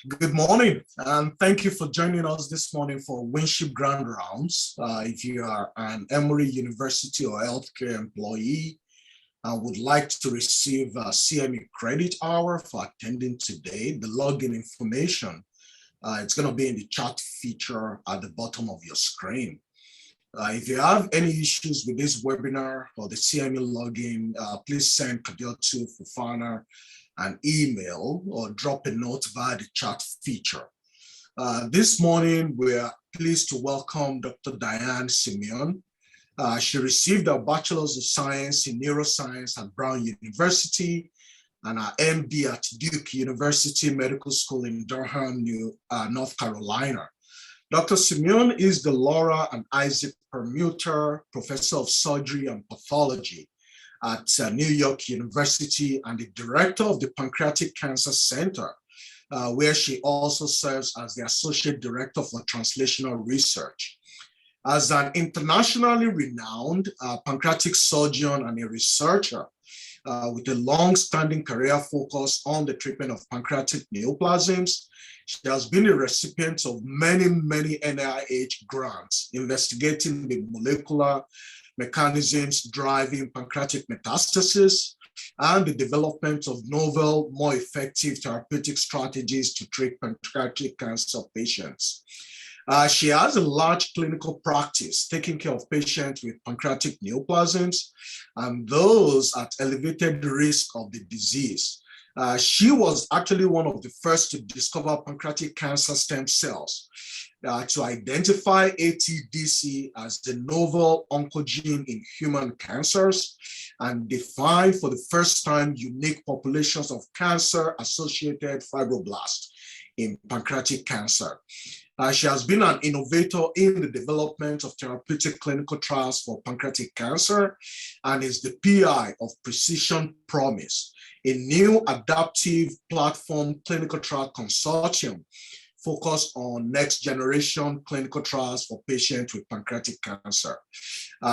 Good morning, and thank you for joining us this morning for Winship Grand Rounds. If you are an Emory University or healthcare employee and would like to receive a CME credit hour for attending today, the login information, it's going to be in the chat feature at the bottom of your screen. If you have any issues with this webinar or the CME login, please send Kadiotu Fufana an email or drop a note via the chat feature. This morning, we are pleased to welcome Dr. Diane Simeone. She received her Bachelor's of Science in Neuroscience at Brown University and her MD at Duke University Medical School in Durham, North Carolina. Dr. Simeone is the Laura and Isaac Perlmutter Professor of Surgery and Pathology at New York University and the director of the Pancreatic Cancer Center, where she also serves as the Associate Director for Translational Research. As an internationally renowned pancreatic surgeon and a researcher with a long-standing career focus on the treatment of pancreatic neoplasms, she has been a recipient of many NIH grants investigating the molecular mechanisms driving pancreatic metastasis and the development of novel, more effective therapeutic strategies to treat pancreatic cancer patients. She has a large clinical practice taking care of patients with pancreatic neoplasms and those at elevated risk of the disease. She was actually one of the first to discover pancreatic cancer stem cells, to identify ATDC as the novel oncogene in human cancers and define for the first time unique populations of cancer-associated fibroblasts in pancreatic cancer. She has been an innovator in the development of therapeutic clinical trials for pancreatic cancer and is the PI of Precision Promise, a new adaptive platform clinical trial consortium focused on next generation clinical trials for patients with pancreatic cancer.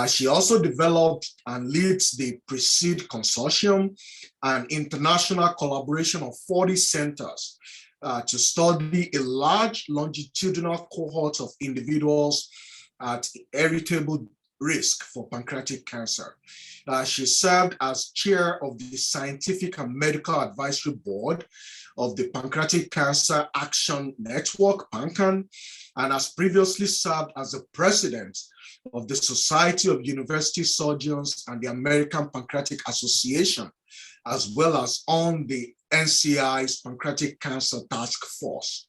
She also developed and leads the PRECEDE Consortium, an international collaboration of 40 centers to study a large longitudinal cohort of individuals at heritable risk for pancreatic cancer. She served as chair of the Scientific and Medical Advisory Board of the Pancreatic Cancer Action Network, PANCAN, and has previously served as the president of the Society of University Surgeons and the American Pancreatic Association, as well as on the NCI's Pancreatic Cancer Task Force.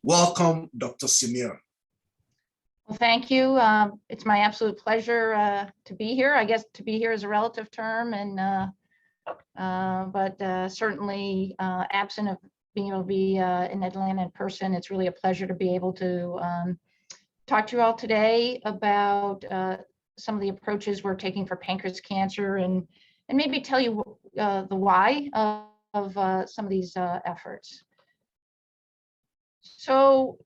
Welcome, Dr. Simeone. Well, thank you. It's my absolute pleasure to be here. I guess to be here is a relative term, and but certainly absent of being able to be in Atlanta in person, it's really a pleasure to be able to talk to you all today about some of the approaches we're taking for pancreas cancer and maybe tell you the why of some of these efforts. So,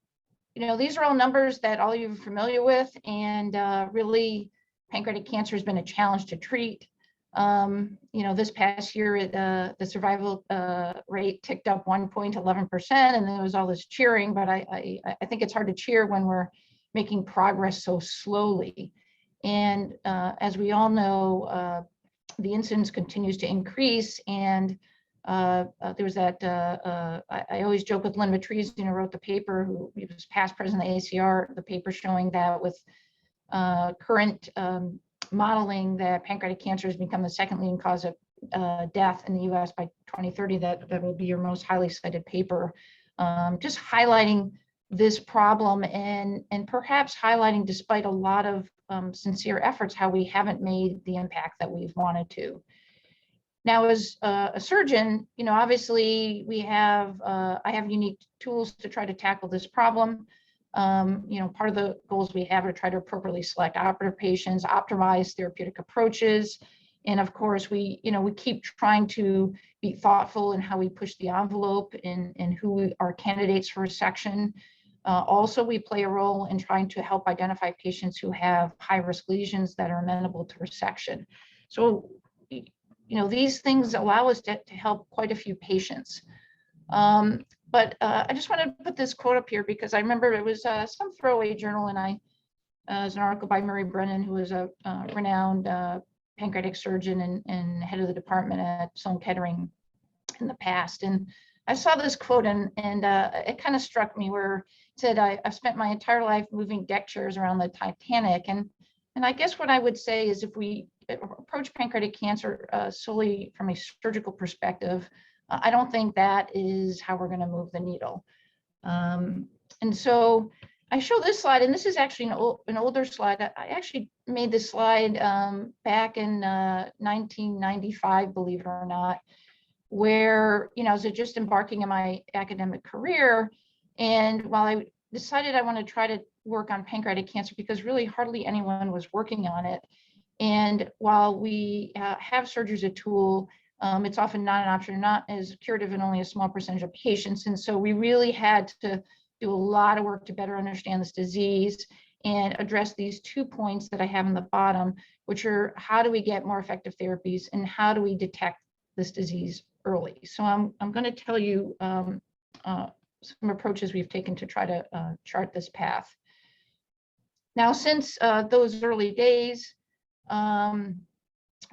you know, these are all numbers that all of you are familiar with, and really pancreatic cancer has been a challenge to treat. You know, this past year, the survival rate ticked up 1.11%, and there was all this cheering, but I think it's hard to cheer when we're making progress so slowly. And as we all know, the incidence continues to increase, and there was that, I always joke with Lynn Matriz, you know, wrote the paper, who was past president of the ACR, the paper showing that with current modeling that pancreatic cancer has become the second leading cause of death in the US by 2030, that will be your most highly cited paper. Just highlighting this problem and perhaps highlighting, despite a lot of sincere efforts, how we haven't made the impact that we've wanted to. Now, as a surgeon, you know, obviously we have, I have unique tools to try to tackle this problem. You know, part of the goals we have are to try to appropriately select operative patients, optimize therapeutic approaches. And of course, we keep trying to be thoughtful in how we push the envelope in who are candidates for resection. Also, we play a role in trying to help identify patients who have high-risk lesions that are amenable to resection. So, you know, these things allow us to help quite a few patients. But I just wanted to put this quote up here because I remember it was some throwaway journal, and it was an article by Murray Brennan, who was a renowned pancreatic surgeon and head of the department at Sloan Kettering in the past. And I saw this quote, and it kind of struck me, where it said, I've spent my entire life moving deck chairs around the Titanic. And I guess what I would say is, if we approach pancreatic cancer solely from a surgical perspective, I don't think that is how we're going to move the needle. And so I show this slide, and this is actually an older slide. I actually made this slide back in 1995, believe it or not, where, I was just embarking in my academic career. And while I decided I want to try to work on pancreatic cancer, because really hardly anyone was working on it. And while we have surgery as a tool, it's often not an option, not as curative in only a small percentage of patients. And so we really had to do a lot of work to better understand this disease and address these 2 points that I have in the bottom, which are, how do we get more effective therapies, and how do we detect this disease early? So I'm going to tell you some approaches we've taken to try to chart this path. Now, since those early days,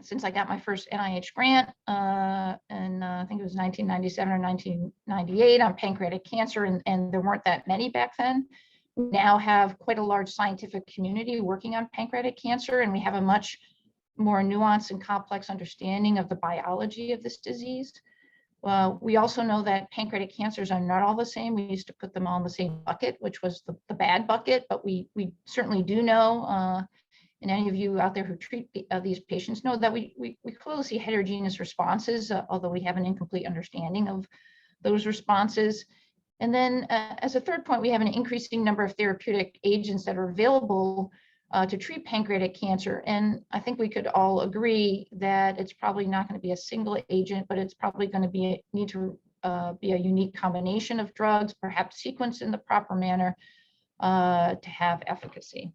since I got my first NIH grant, and I think it was 1997 or 1998 on pancreatic cancer, and there weren't that many back then. We now have quite a large scientific community working on pancreatic cancer, and we have a much more nuanced and complex understanding of the biology of this disease. We also know that pancreatic cancers are not all the same. We used to put them all in the same bucket, which was the bad bucket, but we certainly do know, and any of you out there who treat these patients know, that we clearly see heterogeneous responses, although we have an incomplete understanding of those responses. And then as a third point, we have an increasing number of therapeutic agents that are available to treat pancreatic cancer. And I think we could all agree that it's probably not going to be a single agent, but it's probably going to need to be a unique combination of drugs, perhaps sequenced in the proper manner to have efficacy.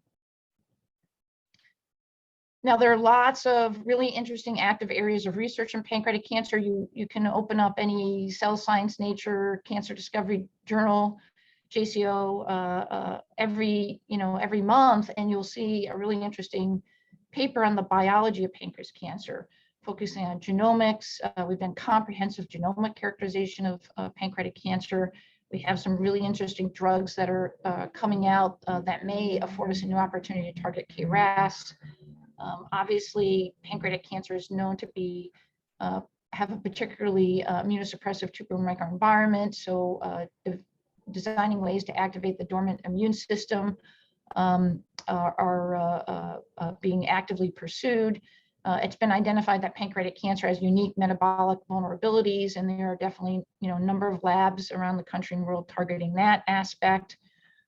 Now, there are lots of really interesting active areas of research in pancreatic cancer. You can open up any Cell Science, Nature, Cancer Discovery Journal, JCO, every month, and you'll see a really interesting paper on the biology of pancreas cancer, focusing on genomics. We've done comprehensive genomic characterization of pancreatic cancer. We have some really interesting drugs that are coming out that may afford us a new opportunity to target KRAS. Obviously, pancreatic cancer is known to be have a particularly immunosuppressive tumor microenvironment. So designing ways to activate the dormant immune system are being actively pursued. It's been identified that pancreatic cancer has unique metabolic vulnerabilities, and there are definitely a number of labs around the country and world targeting that aspect.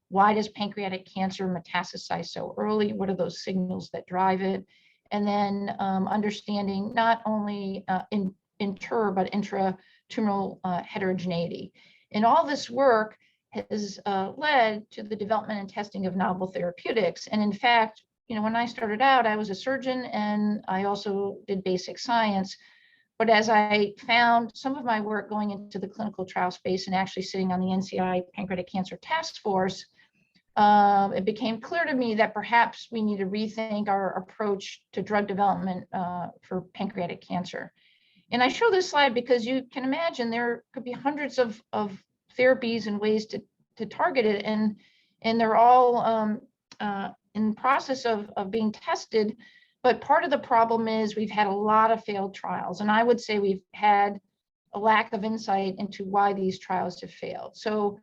Why does pancreatic cancer metastasize so early? What are those signals that drive it? And then understanding not only inter but intratumoral heterogeneity. And all this work has led to the development and testing of novel therapeutics. And in fact, when I started out, I was a surgeon and I also did basic science. But as I found some of my work going into the clinical trial space and actually sitting on the NCI Pancreatic Cancer Task Force, it became clear to me that perhaps we need to rethink our approach to drug development for pancreatic cancer. And I show this slide because you can imagine there could be hundreds of therapies and ways to target it, and they're all in process of being tested. But part of the problem is we've had a lot of failed trials, and I would say we've had a lack of insight into why these trials have failed. So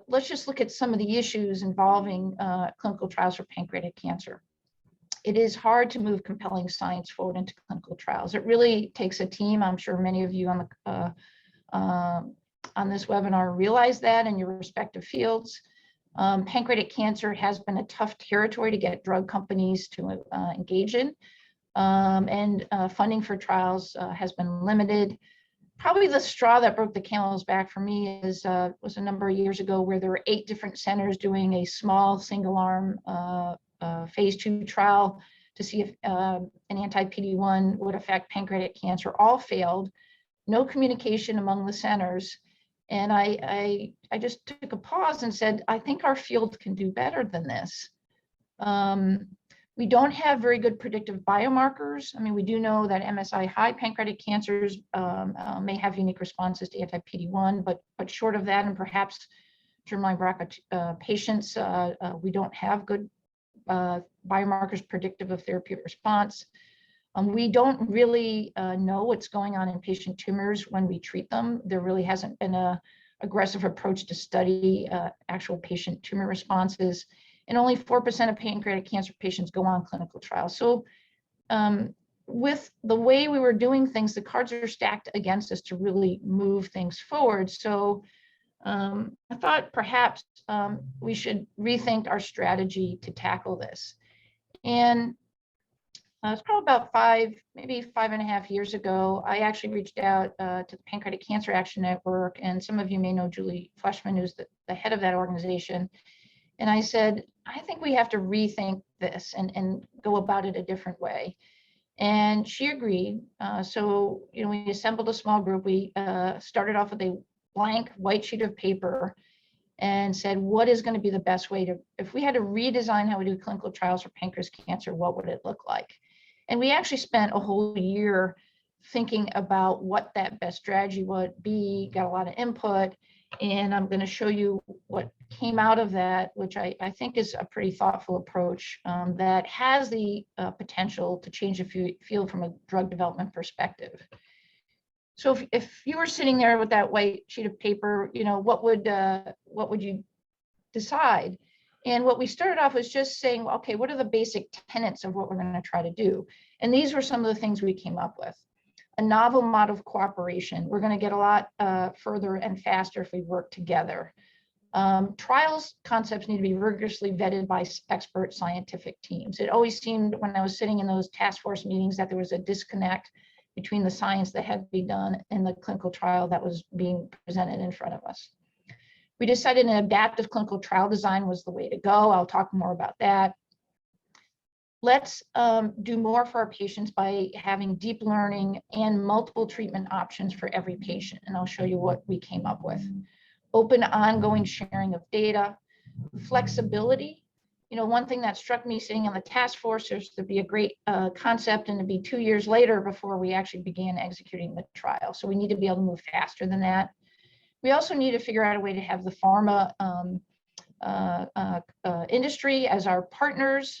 let's just look at some of the issues involving clinical trials for pancreatic cancer. It is hard to move compelling science forward into clinical trials. It really takes a team. I'm sure many of you on this webinar realize that in your respective fields. Pancreatic cancer has been a tough territory to get drug companies to engage in, and funding for trials has been limited. Probably the straw that broke the camel's back for me was a number of years ago, where there were 8 different centers doing a small single-arm phase 2 trial to see if an anti-PD-1 would affect pancreatic cancer. All failed, no communication among the centers. And I just took a pause and said, I think our field can do better than this. We don't have very good predictive biomarkers. I mean, we do know that MSI high pancreatic cancers may have unique responses to anti-PD-1, but short of that, and perhaps germline BRCA patients, we don't have good biomarkers predictive of therapeutic response. We don't really know what's going on in patient tumors when we treat them. There really hasn't been an aggressive approach to study actual patient tumor responses. And only 4% of pancreatic cancer patients go on clinical trials. So with the way we were doing things, the cards are stacked against us to really move things forward. So I thought perhaps we should rethink our strategy to tackle this. And it's probably about maybe 5.5 years ago, I actually reached out to the Pancreatic Cancer Action Network, and some of you may know Julie Fleshman, who's the head of that organization. And I said, I think we have to rethink this and go about it a different way. And she agreed. So, we assembled a small group. We started off with a blank white sheet of paper and said, what is going to be the best way to, if we had to redesign how we do clinical trials for pancreatic cancer, what would it look like? And we actually spent a whole year thinking about what that best strategy would be, got a lot of input, and I'm going to show you what came out of that, which I think is a pretty thoughtful approach that has the potential to change the field from a drug development perspective. So if you were sitting there with that white sheet of paper, what would you decide? And what we started off was just saying, okay, what are the basic tenets of what we're going to try to do? And these were some of the things we came up with. A novel model of cooperation. We're going to get a lot further and faster if we work together. Trials concepts need to be rigorously vetted by expert scientific teams. It always seemed when I was sitting in those task force meetings that there was a disconnect between the science that had to be done and the clinical trial that was being presented in front of us. We decided an adaptive clinical trial design was the way to go. I'll talk more about that. Let's do more for our patients by having deep learning and multiple treatment options for every patient. And I'll show you what we came up with. Open ongoing sharing of data, flexibility. One thing that struck me sitting on the task force is to be a great concept and to be 2 years later before we actually began executing the trial. So we need to be able to move faster than that. We also need to figure out a way to have the pharma industry as our partners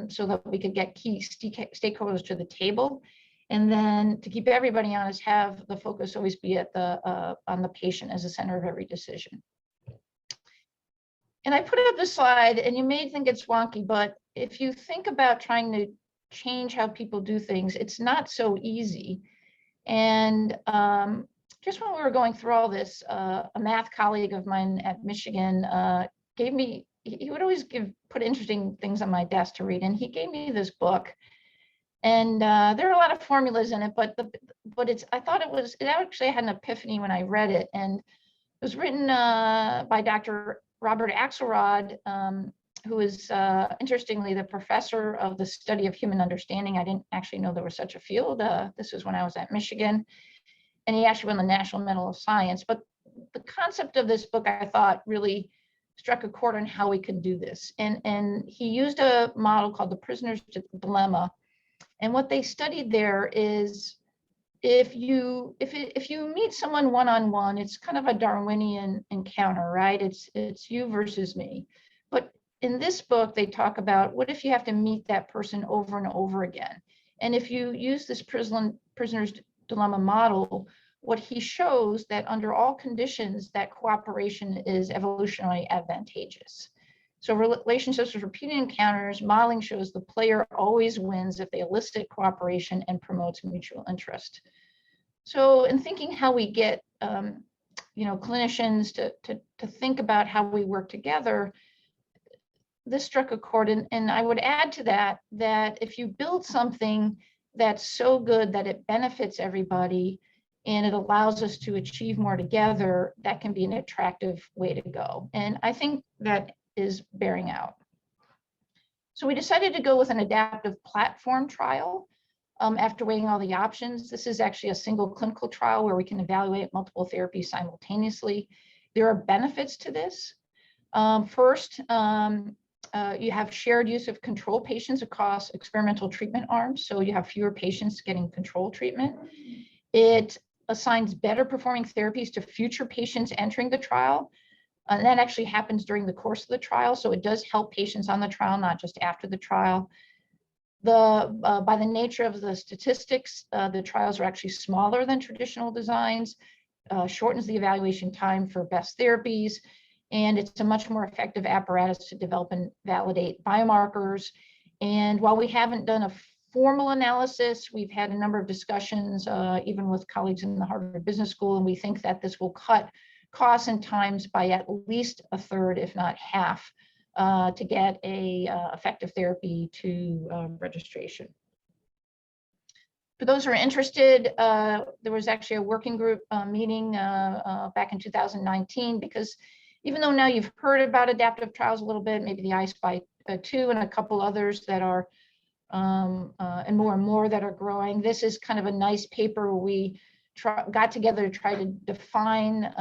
so that we could get key stakeholders to the table. And then to keep everybody honest, have the focus always be at on the patient as the center of every decision. And I put up this slide, and you may think it's wonky, but if you think about trying to change how people do things, it's not so easy. And just when we were going through all this, a math colleague of mine at Michigan gave me, he would always put interesting things on my desk to read, and he gave me this book. And there are a lot of formulas in it, but I thought it actually had an epiphany when I read it. And it was written by Dr. Robert Axelrod, who is interestingly the professor of the study of human understanding. I didn't actually know there was such a field. This was when I was at Michigan. And he actually won the National Medal of Science. But the concept of this book, I thought, really struck a chord on how we could do this. And he used a model called the prisoner's dilemma. And what they studied there is if you meet someone one-on-one, it's kind of a Darwinian encounter, right? It's you versus me. But in this book, they talk about what if you have to meet that person over and over again? And if you use this prisoner's dilemma model, what he shows that under all conditions, that cooperation is evolutionarily advantageous. So relationships with repeated encounters, modeling shows the player always wins if they elicit cooperation and promotes mutual interest. So in thinking how we get clinicians to think about how we work together, this struck a chord. And I would add to that if you build something that's so good that it benefits everybody and it allows us to achieve more together, that can be an attractive way to go. And I think that is bearing out. So we decided to go with an adaptive platform trial. after weighing all the options. This is actually a single clinical trial where we can evaluate multiple therapies simultaneously. There are benefits to this. First, you have shared use of control patients across experimental treatment arms, so you have fewer patients getting control treatment. It assigns better performing therapies to future patients entering the trial. And that actually happens during the course of the trial, so it does help patients on the trial, not just after the trial. By the nature of the statistics, the trials are actually smaller than traditional designs, shortens the evaluation time for best therapies, and it's a much more effective apparatus to develop and validate biomarkers. And while we haven't done a formal analysis, we've had a number of discussions, even with colleagues in the Harvard Business School, and we think that this will cut costs and times by at least a third, if not half, to get a effective therapy to registration. For those who are interested, there was actually a working group meeting back in 2019, because even though now you've heard about adaptive trials a little bit, maybe the I-SPY 2 and a couple others that are, and more that are growing, this is kind of a nice paper where we got together to try to define,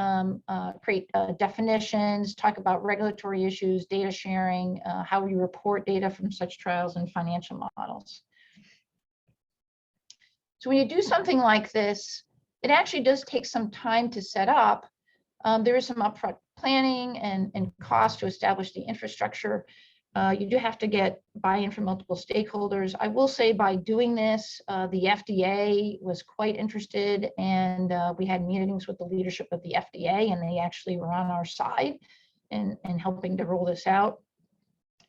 create definitions, talk about regulatory issues, data sharing, how we report data from such trials, and financial models. So when you do something like this, it actually does take some time to set up. There is some upfront planning and cost to establish the infrastructure. You do have to get buy-in from multiple stakeholders. I will say by doing this, the FDA was quite interested, and we had meetings with the leadership of the FDA, and they actually were on our side and helping to roll this out.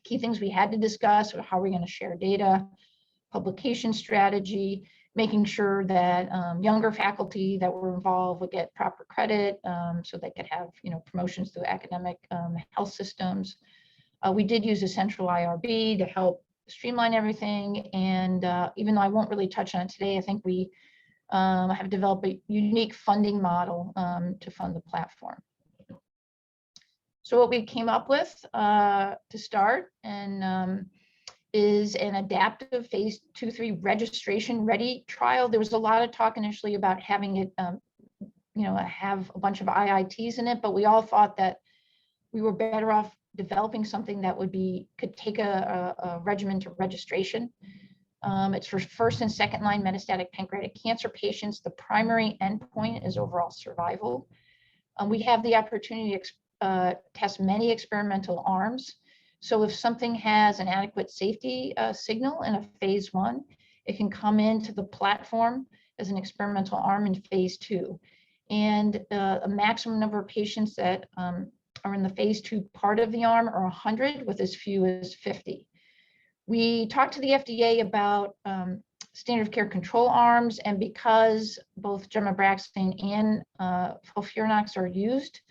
Key things we had to discuss were how we're going to share data, publication strategy, making sure that younger faculty that were involved would get proper credit, so they could have promotions through academic health systems. We did use a central IRB to help streamline everything. And even though I won't really touch on it today, I think we have developed a unique funding model to fund the platform. So what we came up with to start is an adaptive phase 2-3 registration ready trial. There was a lot of talk initially about having it have a bunch of IITs in it, but we all thought that we were better off developing something that could take a regimen to registration. It's for first and second line metastatic pancreatic cancer patients. The primary endpoint is overall survival. We have the opportunity to test many experimental arms. So if something has an adequate safety signal in a phase 1, it can come into the platform as an experimental arm in phase 2. And a maximum number of patients that are in the phase 2 part of the arm are 100, with as few as 50. We talked to the FDA about standard of care control arms, and because both gemabraxine and FOLFIRINOX are used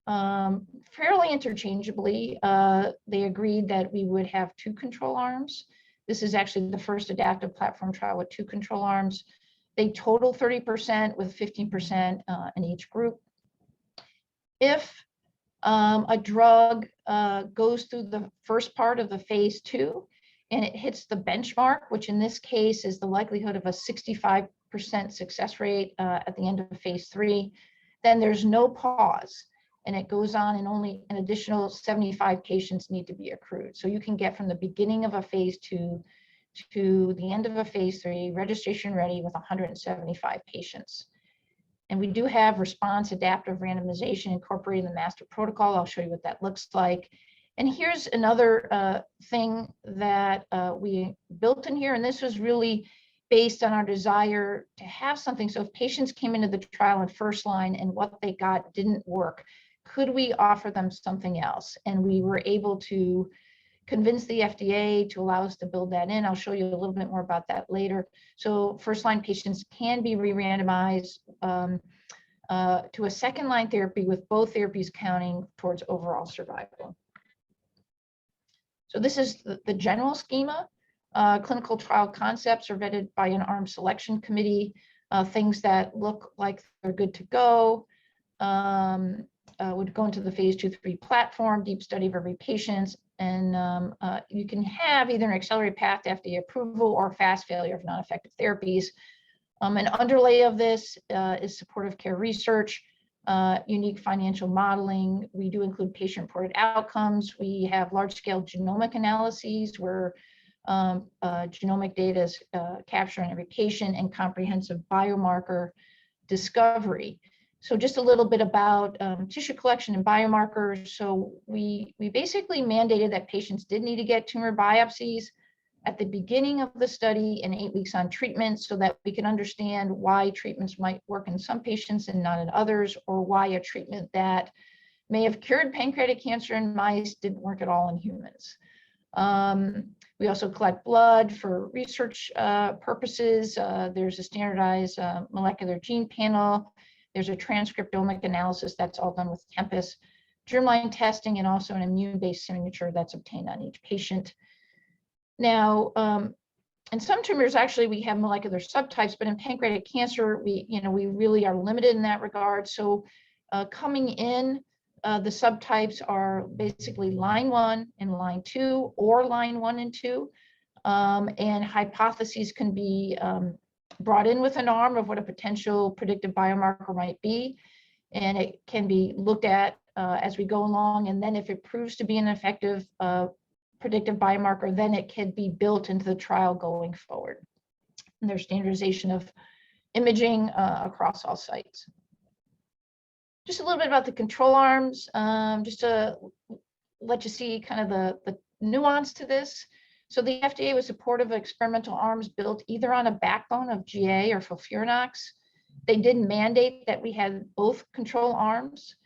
fairly interchangeably, they agreed that we would have 2 control arms. This is actually the first adaptive platform trial with 2 control arms. They total 30% with 15% in each group. If a drug goes through the first part of the phase 2 and it hits the benchmark, which in this case is the likelihood of a 65% success rate at the end of phase 3, then there's no pause, and it goes on, and only an additional 75 patients need to be accrued. So you can get from the beginning of a phase 2 to the end of a phase 3 registration ready with 175 patients. And we do have response adaptive randomization incorporated in the master protocol. I'll show you what that looks like. And here's another thing that we built in here, and this was really based on our desire to have something. So if patients came into the trial in first line and what they got didn't work, could we offer them something else? And we were able to convince the FDA to allow us to build that in. I'll show you a little bit more about that later. So first line patients can be re-randomized to a second line therapy, with both therapies counting towards overall survival. So this is the general schema. Clinical trial concepts are vetted by an arm selection committee. Things that look like they're good to go would go into the phase 2-3 platform, deep study of every patient, And you can have either an accelerated path to FDA approval or fast failure of non-effective therapies. An underlay of this is supportive care research, unique financial modeling. We do include patient-reported outcomes. We have large-scale genomic analyses where genomic data is captured on every patient, and comprehensive biomarker discovery. So just a little bit about tissue collection and biomarkers. So we basically mandated that patients did need to get tumor biopsies at the beginning of the study and 8 weeks on treatment, so that we can understand why treatments might work in some patients and not in others, or why a treatment that may have cured pancreatic cancer in mice didn't work at all in humans. We also collect blood for research purposes. There's a standardized molecular gene panel. There's a transcriptomic analysis that's all done with Tempus, germline testing, and also an immune-based signature that's obtained on each patient. Now, in some tumors, actually, we have molecular subtypes, but in pancreatic cancer, we really are limited in that regard. So coming in, the subtypes are basically line 1 and line 2, or line 1 and 2. And hypotheses can be brought in with an arm of what a potential predictive biomarker might be. And it can be looked at as we go along. And then if it proves to be an effective predictive biomarker, then it can be built into the trial going forward. And there's standardization of imaging across all sites. Just a little bit about the control arms, just to let you see kind of the nuance to this. So the FDA was supportive of experimental arms built either on a backbone of GA or FOLFIRINOX. They did mandate that we had both control arms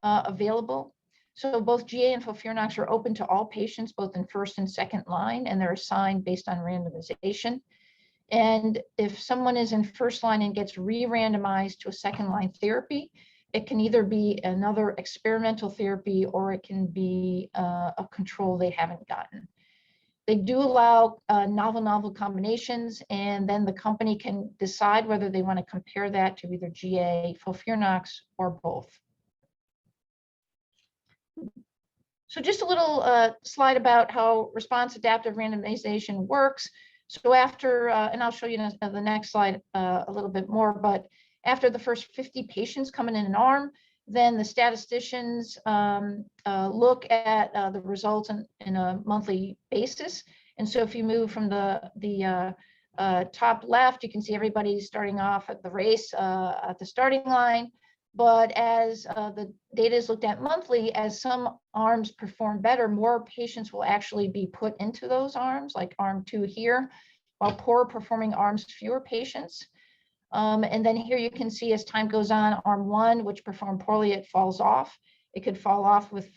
available. So both GA and FOLFIRINOX are open to all patients, both in first and second line, and they're assigned based on randomization. And if someone is in first line and gets re-randomized to a second line therapy, it can either be another experimental therapy or it can be a control they haven't gotten. They do allow novel combinations, and then the company can decide whether they want to compare that to either GA, FOLFIRINOX, or both. So just a little slide about how response adaptive randomization works. So after, and I'll show you the next slide a little bit more, but after the first 50 patients coming in an arm, then the statisticians look at the results in a monthly basis. And so if you move from the top left, you can see everybody starting off at the race at the starting line. But as the data is looked at monthly, as some arms perform better, more patients will actually be put into those arms, like arm 2 here, while poorer performing arms, fewer patients. And then here you can see as time goes on, arm 1, which performed poorly, it falls off. It could fall off with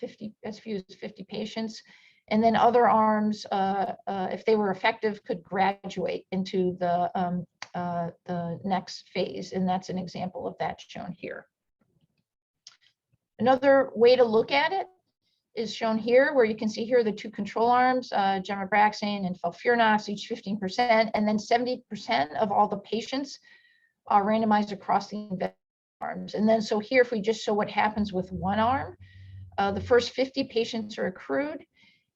as few as 50 patients. And then other arms, if they were effective, could graduate into the next phase. And that's an example of that shown here. Another way to look at it is shown here, where you can see here the 2 control arms, gemabraxane and FOLFIRINOX, each 15%, and then 70% of all the patients are randomized across the arms. And then so here, if we just show what happens with one arm, the first 50 patients are accrued,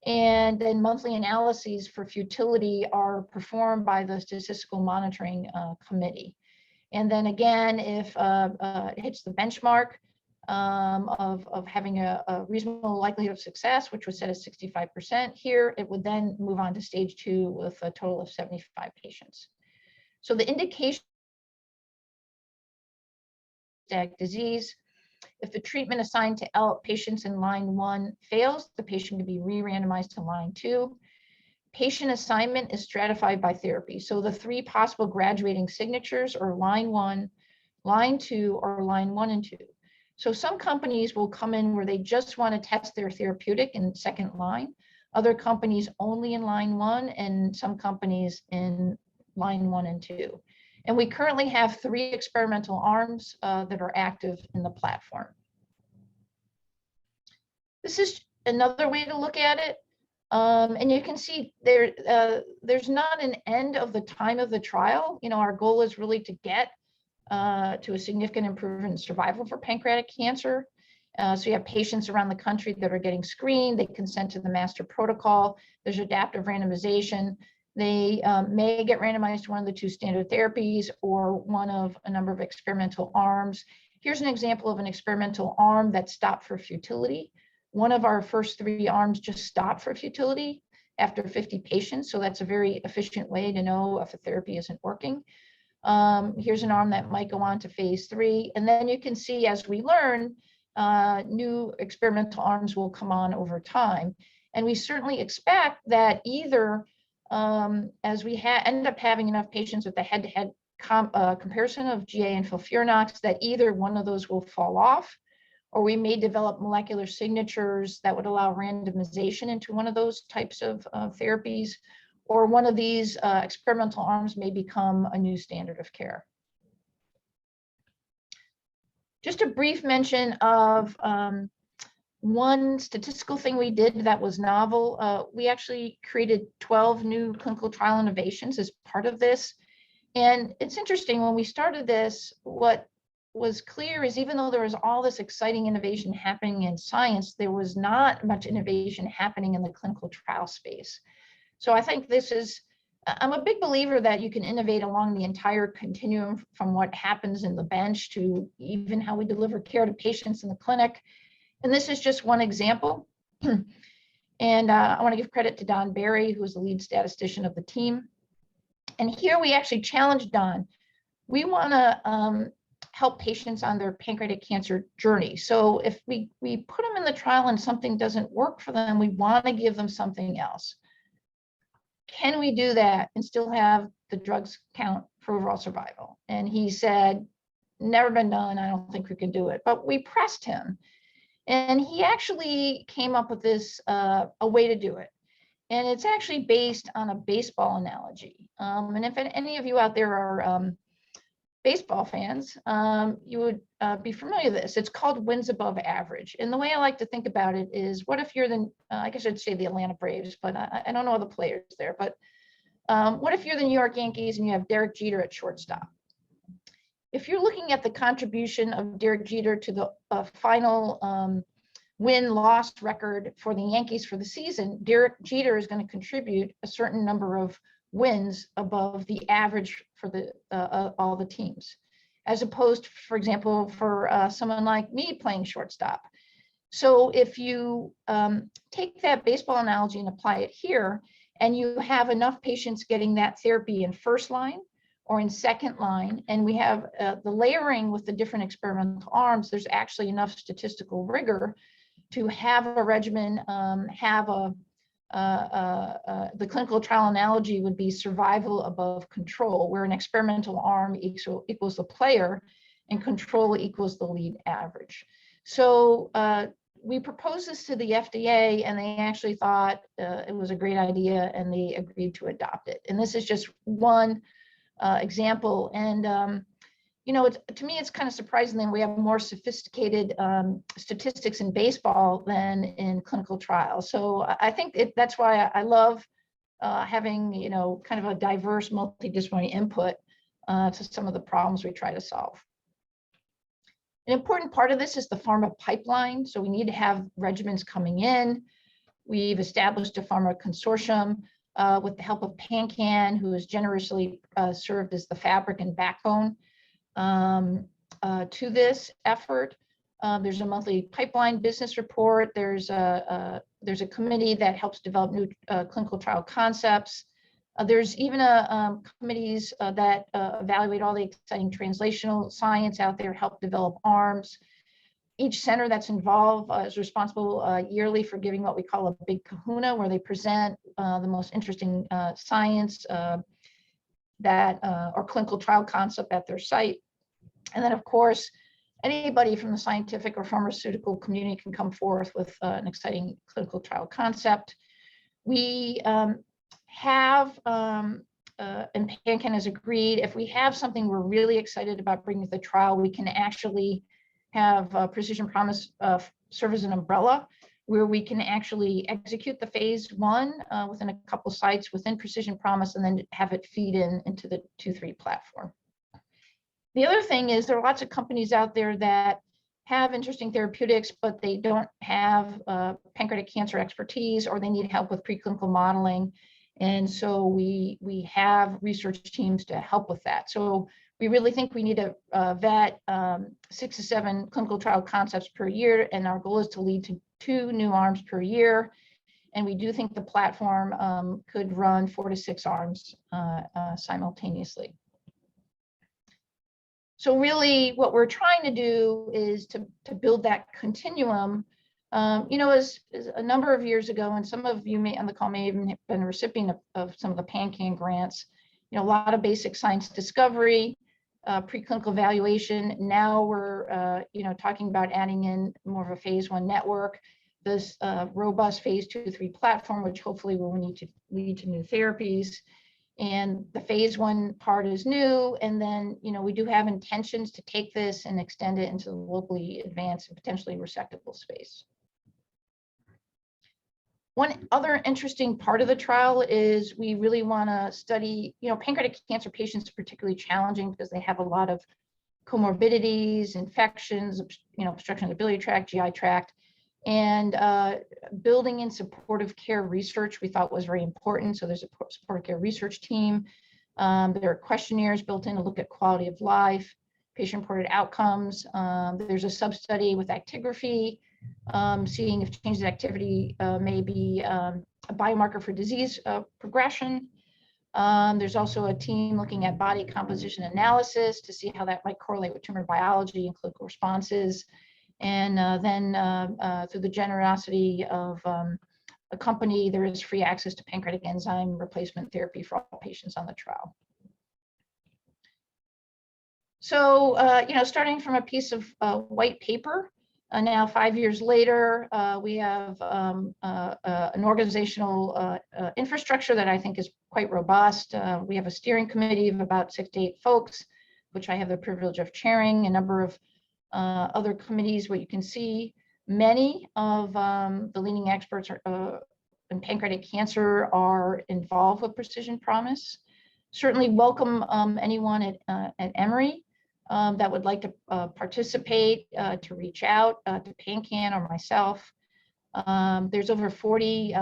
and then monthly analyses for futility are performed by the statistical monitoring committee. And then again, if it hits the benchmark of having a reasonable likelihood of success, which was set as 65% here, it would then move on to stage 2 with a total of 75 patients. So the indication disease, if the treatment assigned to patients in line 1 fails, the patient can be re-randomized to line 2. Patient assignment is stratified by therapy. So the 3 possible graduating signatures are line 1, line 2, or line 1 and 2. So some companies will come in where they just want to test their therapeutic in second line, other companies only in line 1, and some companies in line 1 and 2. And we currently have 3 experimental arms that are active in the platform. This is another way to look at it. And you can see there's not an end of the time of the trial. You know, our goal is really to get to a significant improvement in survival for pancreatic cancer. So you have patients around the country that are getting screened. They consent to the master protocol. There's adaptive randomization. They may get randomized to one of the two standard therapies or one of a number of experimental arms. Here's an example of an experimental arm that stopped for futility. One of our first 3 arms just stopped for futility after 50 patients. So that's a very efficient way to know if a therapy isn't working. Here's an arm that might go on to phase 3. And then you can see as we learn, new experimental arms will come on over time. And we certainly expect that either as we end up having enough patients with the head-to-head comparison of GA and FOLFIRINOX, that either one of those will fall off, or we may develop molecular signatures that would allow randomization into one of those types of therapies, or one of these experimental arms may become a new standard of care. Just a brief mention of one statistical thing we did that was novel. We actually created 12 new clinical trial innovations as part of this. And it's interesting, when we started this, what was clear is even though there was all this exciting innovation happening in science, there was not much innovation happening in the clinical trial space. So I think this is, I'm a big believer that you can innovate along the entire continuum from what happens in the bench to even how we deliver care to patients in the clinic. And this is just one example. And I want to give credit to Don Barry, who is the lead statistician of the team. And here we actually challenged Don. We want to help patients on their pancreatic cancer journey. So if we put them in the trial and something doesn't work for them, we want to give them something else. Can we do that and still have the drugs count for overall survival? And he said, never been done. I don't think we can do it. But we pressed him. And he actually came up with this, a way to do it. And it's actually based on a baseball analogy. And if any of you out there are baseball fans, you would be familiar with this. It's called wins above average. And the way I like to think about it is, what if you're the, I guess I'd say the Atlanta Braves, but I don't know all the players there. But what if you're the New York Yankees and you have Derek Jeter at shortstop? If you're looking at the contribution of Derek Jeter to the final win-loss record for the Yankees for the season, Derek Jeter is going to contribute a certain number of wins above the average for the all the teams, as opposed to, for example, for someone like me playing shortstop. So if you take that baseball analogy and apply it here, and you have enough patients getting that therapy in first line or in second line, and we have the layering with the different experimental arms, there's actually enough statistical rigor to have a regimen, have a the clinical trial analogy would be survival above control, where an experimental arm equals the player and control equals the lead average. So we proposed this to the FDA, and they actually thought it was a great idea, and they agreed to adopt it. And this is just one example. And you know, to me, it's kind of surprising that we have more sophisticated statistics in baseball than in clinical trials. So I think that's why I love having, you know, kind of a diverse multidisciplinary input to some of the problems we try to solve. An important part of this is the pharma pipeline. So we need to have regimens coming in. We've established a pharma consortium with the help of PanCan, who has generously served as the fabric and backbone to this effort. There's a monthly pipeline business report. There's a committee that helps develop new clinical trial concepts. There's even committees that evaluate all the exciting translational science out there, help develop arms. Each center that's involved is responsible yearly for giving what we call a big kahuna, where they present the most interesting science that or clinical trial concept at their site. And then, of course, anybody from the scientific or pharmaceutical community can come forth with an exciting clinical trial concept. We have, and PanCan has agreed, if we have something we're really excited about bringing to the trial, we can actually have Precision Promise serve as an umbrella, where we can actually execute the phase 1 within a couple sites within Precision Promise, and then have it feed into the 2-3 platform. The other thing is there are lots of companies out there that have interesting therapeutics, but they don't have pancreatic cancer expertise, or they need help with preclinical modeling. And so we have research teams to help with that. So we really think we need to vet 6 to 7 clinical trial concepts per year, and our goal is to lead to 2 new arms per year. And we do think the platform could run 4 to 6 arms simultaneously. So really what we're trying to do is to build that continuum. As a number of years ago, and some of you may on the call may even have been a recipient of some of the PanCan grants, a lot of basic science discovery, preclinical evaluation. Now we're, talking about adding in more of a phase 1 network, this robust phase 2-3 platform, which hopefully will need to lead to new therapies. And the phase 1 part is new. And then, we do have intentions to take this and extend it into the locally advanced and potentially resectable space. One other interesting part of the trial is we really want to study, pancreatic cancer patients are particularly challenging because they have a lot of comorbidities, infections, obstruction of the biliary tract, GI tract, and building in supportive care research we thought was very important. So there's a supportive care research team. There are questionnaires built in to look at quality of life, patient-reported outcomes. There's a sub-study with actigraphy, seeing if changes in activity may be a biomarker for disease progression. There's also a team looking at body composition analysis to see how that might correlate with tumor biology and clinical responses. And then through the generosity of a company, there is free access to pancreatic enzyme replacement therapy for all patients on the trial. So, starting from a piece of white paper, now 5 years later, we have an organizational infrastructure that I think is quite robust. We have a steering committee of about 6 to 8 folks, which I have the privilege of chairing, a number of other committees. What you can see, many of the leading experts in pancreatic cancer are involved with Precision Promise. Certainly welcome anyone at Emory that would like to participate, to reach out to PanCan or myself. There's over 40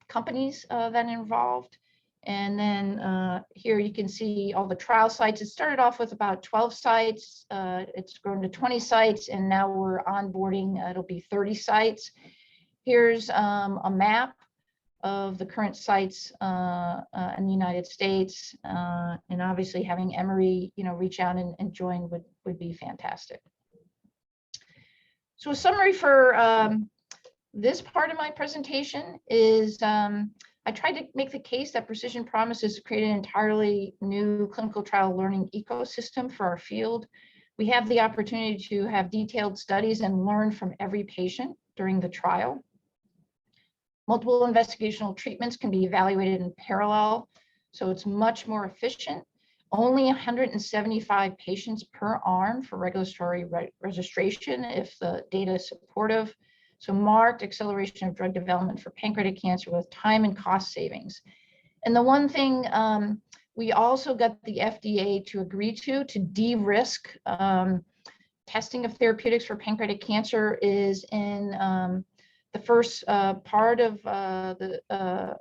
companies that are involved. And then here you can see all the trial sites. It started off with about 12 sites. It's grown to 20 sites, and now we're onboarding, it'll be 30 sites. Here's a map of the current sites in the United States. And obviously having Emory, reach out and join would be fantastic. So a summary for this part of my presentation is I tried to make the case that Precision Promise has created an entirely new clinical trial learning ecosystem for our field. We have the opportunity to have detailed studies and learn from every patient during the trial. Multiple investigational treatments can be evaluated in parallel, so it's much more efficient. Only 175 patients per arm for regulatory registration if the data is supportive. So marked acceleration of drug development for pancreatic cancer with time and cost savings. And the one thing we also got the FDA to agree to de-risk testing of therapeutics for pancreatic cancer is in the first part of the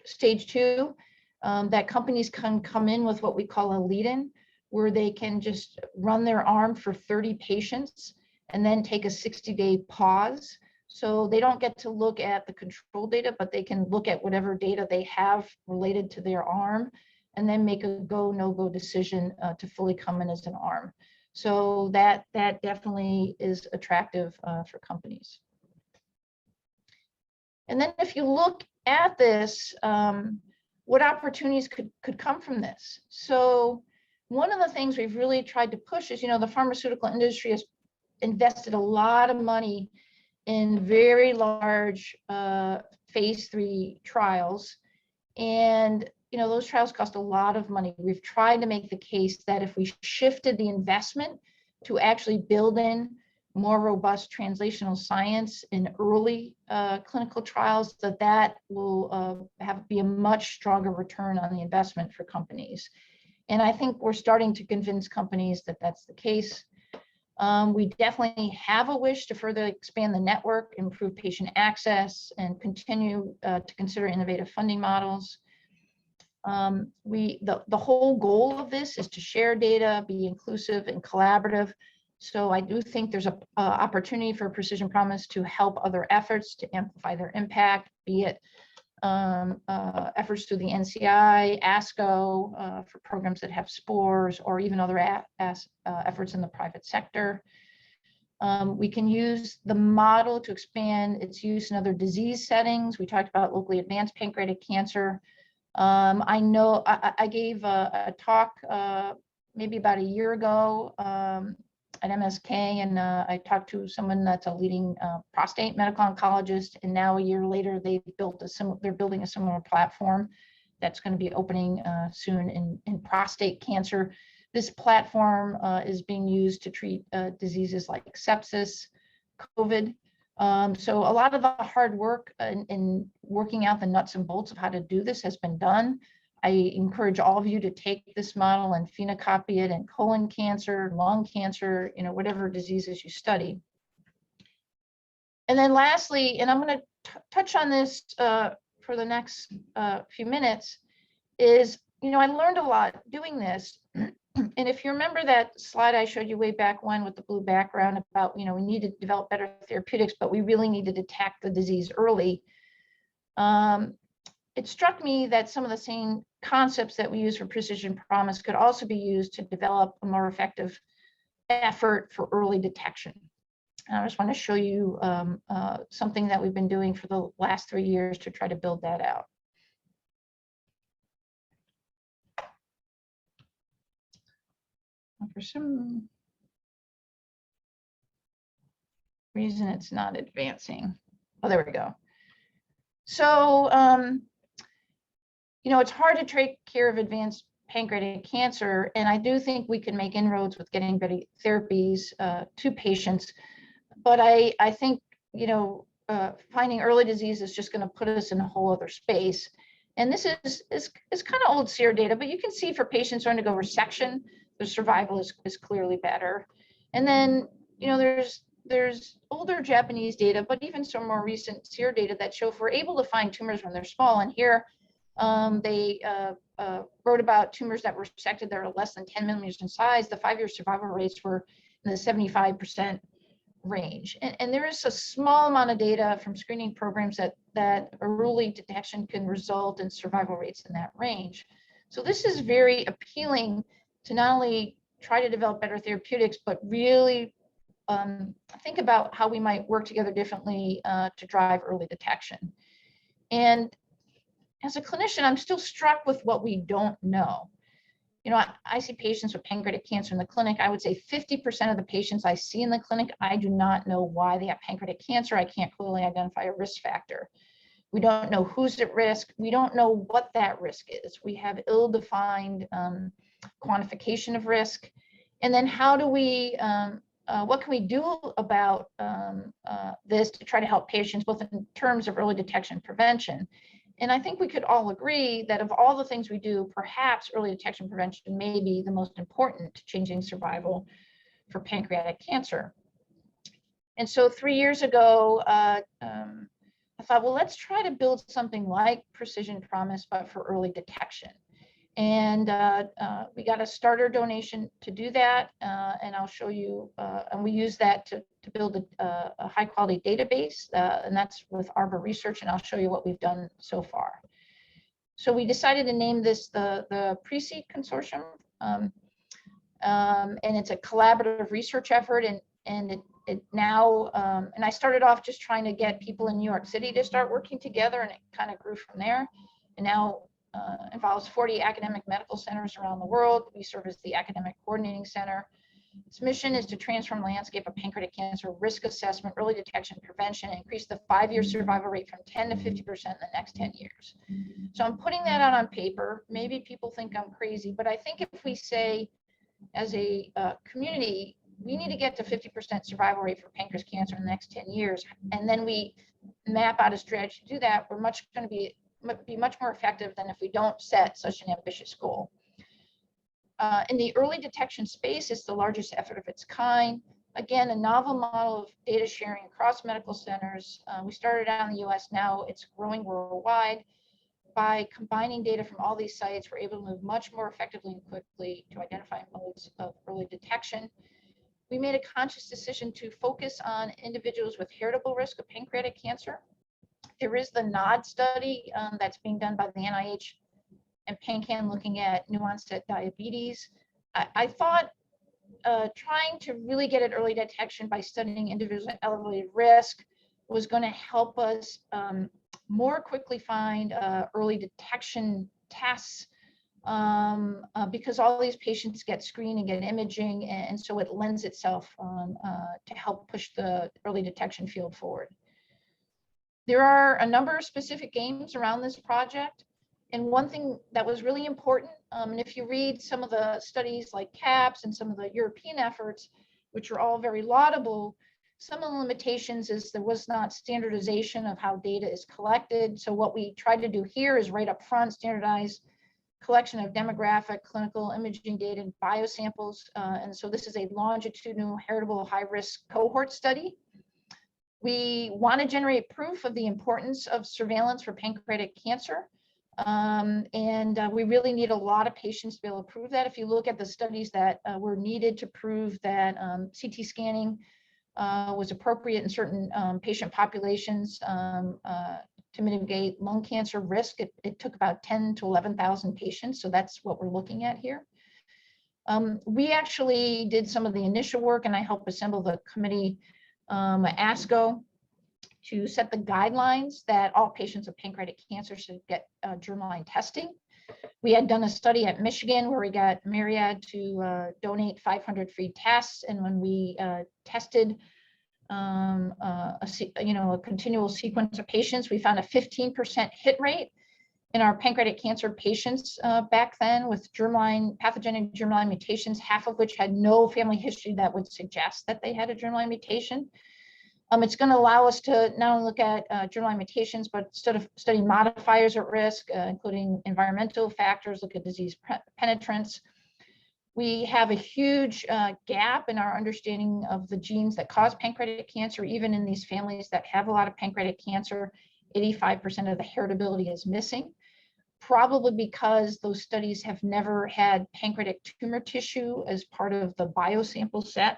stage 2, that companies can come in with what we call a lead-in, where they can just run their arm for 30 patients and then take a 60-day pause. So they don't get to look at the control data, but they can look at whatever data they have related to their arm and then make a go, no-go decision to fully come in as an arm. So that definitely is attractive for companies. And then if you look at this, what opportunities could come from this? So one of the things we've really tried to push is, the pharmaceutical industry has invested a lot of money in very large phase 3 trials. And, those trials cost a lot of money. We've tried to make the case that if we shifted the investment to actually build in more robust translational science in early clinical trials, that will be a much stronger return on the investment for companies. And I think we're starting to convince companies that that's the case. We definitely have a wish to further expand the network, improve patient access, and continue to consider innovative funding models. The whole goal of this is to share data, be inclusive and collaborative. So I do think there's a opportunity for Precision Promise to help other efforts to amplify their impact, be it efforts through the NCI, ASCO for programs that have spores, or even other efforts in the private sector. We can use the model to expand its use in other disease settings. We talked about locally advanced pancreatic cancer. I know I gave a talk maybe about a year ago at MSK, and I talked to someone that's a leading prostate medical oncologist, and now a year later they're building a similar platform that's going to be opening soon in prostate cancer. This platform is being used to treat diseases like sepsis, COVID. So a lot of the hard work in working out the nuts and bolts of how to do this has been done. I encourage all of you to take this model and phenocopy it in colon cancer, lung cancer, whatever diseases you study. And then lastly, and I'm going to touch on this for the next few minutes, is, I learned a lot doing this. And if you remember that slide I showed you way back when with the blue background about, we need to develop better therapeutics, but we really need to detect the disease early. It struck me that some of the same concepts that we use for Precision Promise could also be used to develop a more effective effort for early detection. And I just want to show you something that we've been doing for the last 3 years to try to build that out. For some reason, it's not advancing. Oh, there we go. So, it's hard to take care of advanced pancreatic cancer, and I do think we can make inroads with getting better therapies to patients. But I think, finding early disease is just going to put us in a whole other space. And this is kind of old SEER data, but you can see for patients who undergo resection, the survival is clearly better. And then, there's older Japanese data, but even some more recent SEER data that show if we're able to find tumors when they're small, and here they wrote about tumors that were resected that are less than 10 millimeters in size, the 5-year survival rates were in the 75% range. And there is a small amount of data from screening programs that early detection can result in survival rates in that range. So this is very appealing to not only try to develop better therapeutics, but really think about how we might work together differently to drive early detection. And as a clinician, I'm still struck with what we don't know. I see patients with pancreatic cancer in the clinic. I would say 50% of the patients I see in the clinic, I do not know why they have pancreatic cancer. I can't clearly identify a risk factor. We don't know who's at risk. We don't know what that risk is. We have ill-defined quantification of risk. And then how do we, what can we do about this to try to help patients, both in terms of early detection and prevention? And I think we could all agree that of all the things we do, perhaps early detection prevention may be the most important to changing survival for pancreatic cancer. And so 3 years ago, I thought, well, let's try to build something like Precision Promise, but for early detection. And we got a starter donation to do that, and I'll show you, and we use that to build a high quality database, and that's with Arbor Research, and I'll show you what we've done so far. So we decided to name this the Prediabetes Consortium, and it's a collaborative research effort, and it now, and I started off just trying to get people in New York City to start working together, and it kind of grew from there, and now involves 40 academic medical centers around the world. We serve as the academic coordinating center. Its mission is to transform the landscape of pancreatic cancer risk assessment, early detection, prevention, and increase the 5-year survival rate from 10 to 50% in the next 10 years. So I'm putting that out on paper. Maybe people think I'm crazy, but I think if we say as a community, we need to get to 50% survival rate for pancreatic cancer in the next 10 years, and then we map out a strategy to do that, we're going to be much more effective than if we don't set such an ambitious goal. In the early detection space, it's the largest effort of its kind. again, a novel model of data sharing across medical centers. We started out in the US, now it's growing worldwide. By combining data from all these sites, we're able to move much more effectively and quickly to identify modes of early detection. We made a conscious decision to focus on individuals with heritable risk of pancreatic cancer. There is the NOD study that's being done by the NIH and PanCan looking at new onset diabetes. I thought trying to really get at early detection by studying individuals at elevated risk was going to help us more quickly find early detection tests because all these patients get screened and get imaging, and so it lends itself to help push the early detection field forward. There are a number of specific aims around this project, and one thing that was really important, and if you read some of the studies like CAPS and some of the European efforts, which are all very laudable, some of the limitations is there was not standardization of how data is collected. So what we tried to do here is right up front, standardize collection of demographic, clinical imaging data, and biosamples. And so this is a longitudinal heritable high-risk cohort study. We want to generate proof of the importance of surveillance for pancreatic cancer. We really need a lot of patients to be able to prove that. If you look at the studies that were needed to prove that CT scanning was appropriate in certain patient populations to mitigate lung cancer risk, it took about 10 to 11,000 patients. So that's what we're looking at here. We actually did some of the initial work, and I helped assemble the committee at ASCO to set the guidelines that all patients with pancreatic cancer should get germline testing. We had done a study at Michigan where we got Myriad to donate 500 free tests, and when we tested a continual sequence of patients, we found a 15% hit rate in our pancreatic cancer patients back then with pathogenic germline mutations, half of which had no family history that would suggest that they had a germline mutation. It's going to allow us to not only look at germline mutations, but study modifiers at risk, including environmental factors, look at disease penetrance. We have a huge gap in our understanding of the genes that cause pancreatic cancer. Even in these families that have a lot of pancreatic cancer, 85% of the heritability is missing, probably because those studies have never had pancreatic tumor tissue as part of the biosample set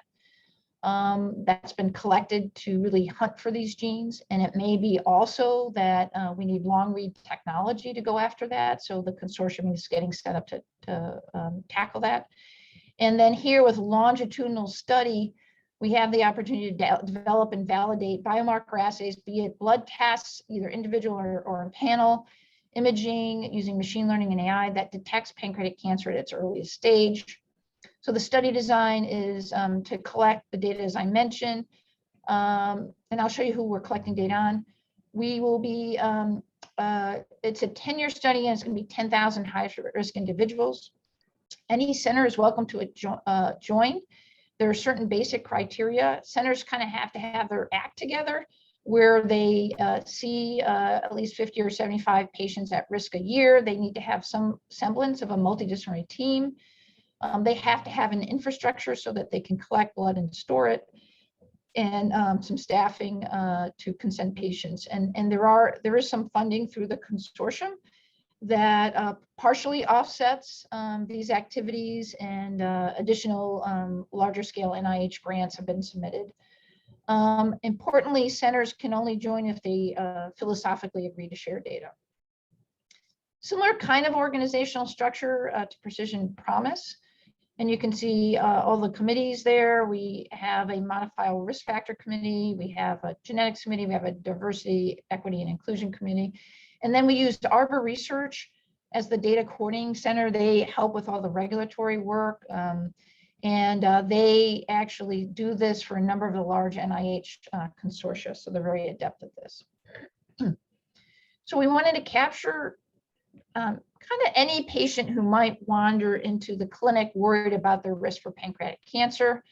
that's been collected to really hunt for these genes. And it may be also that we need long read technology to go after that. So the consortium is getting set up to tackle that. And then here with longitudinal study, we have the opportunity to develop and validate biomarker assays, be it blood tests, either individual or in panel, imaging using machine learning and AI that detects pancreatic cancer at its earliest stage. So the study design is to collect the data, as I mentioned, and I'll show you who we're collecting data on. We will be, it's a 10-year study, and it's going to be 10,000 high-risk individuals. Any center is welcome to join. There are certain basic criteria. Centers kind of have to have their act together, where they see at least 50 or 75 patients at risk a year. They need to have some semblance of a multidisciplinary team. They have to have an infrastructure so that they can collect blood and store it, and some staffing to consent patients. And there is some funding through the consortium that partially offsets these activities, and additional larger scale NIH grants have been submitted. Importantly, centers can only join if they philosophically agree to share data. Similar kind of organizational structure to Precision Promise. And you can see all the committees there. We have a modifiable risk factor committee. We have a genetics committee. We have a diversity, equity, and inclusion committee. And then we used Arbor Research as the data coordinating center. They help with all the regulatory work. And they actually do this for a number of the large NIH consortia. So they're very adept at this. So we wanted to capture kind of any patient who might wander into the clinic worried about their risk for pancreatic cancer.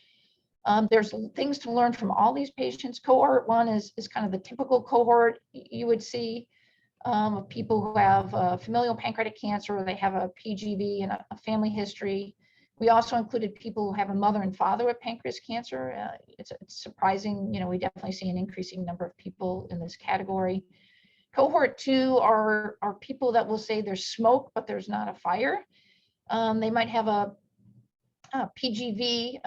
There's things to learn from all these patients. Cohort 1 is kind of the typical cohort you would see of people who have familial pancreatic cancer, or they have a PGB and a family history. We also included people who have a mother and father with pancreas cancer. It's surprising, we definitely see an increasing number of people in this category. Cohort 2 are people that will say there's smoke, but there's not a fire. They might have a PGV,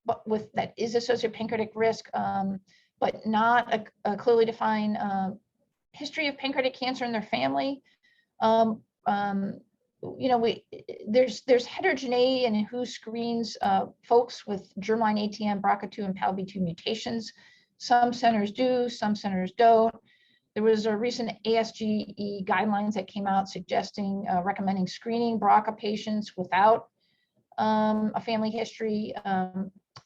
but that is associated with pancreatic risk, but not a clearly defined history of pancreatic cancer in their family. There's heterogeneity in who screens folks with germline ATM, BRCA2, and PALB2 mutations. Some centers do, some centers don't. There was a recent ASGE guidelines that came out suggesting recommending screening BRCA patients without a family history.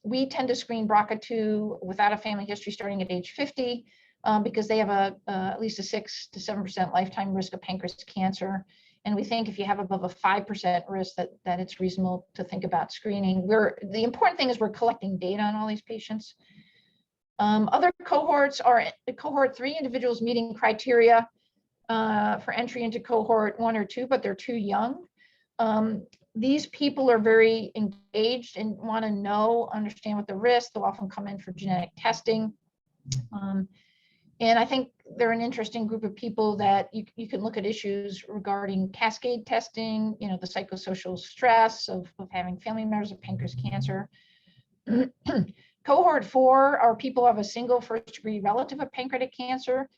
We tend to screen BRCA2 without a family history starting at age 50 because they have at least a 6 to 7% lifetime risk of pancreas cancer. And we think if you have above a 5% risk that it's reasonable to think about screening. The important thing is we're collecting data on all these patients. Other cohorts are cohort 3, individuals meeting criteria for entry into cohort 1 or 2, but they're too young. These people are very engaged and want to understand what the risks. They'll often come in for genetic testing. And I think they're an interesting group of people that you can look at issues regarding cascade testing, the psychosocial stress of having family members with pancreas cancer. Cohort 4 are people who have a single first-degree relative of pancreatic cancer.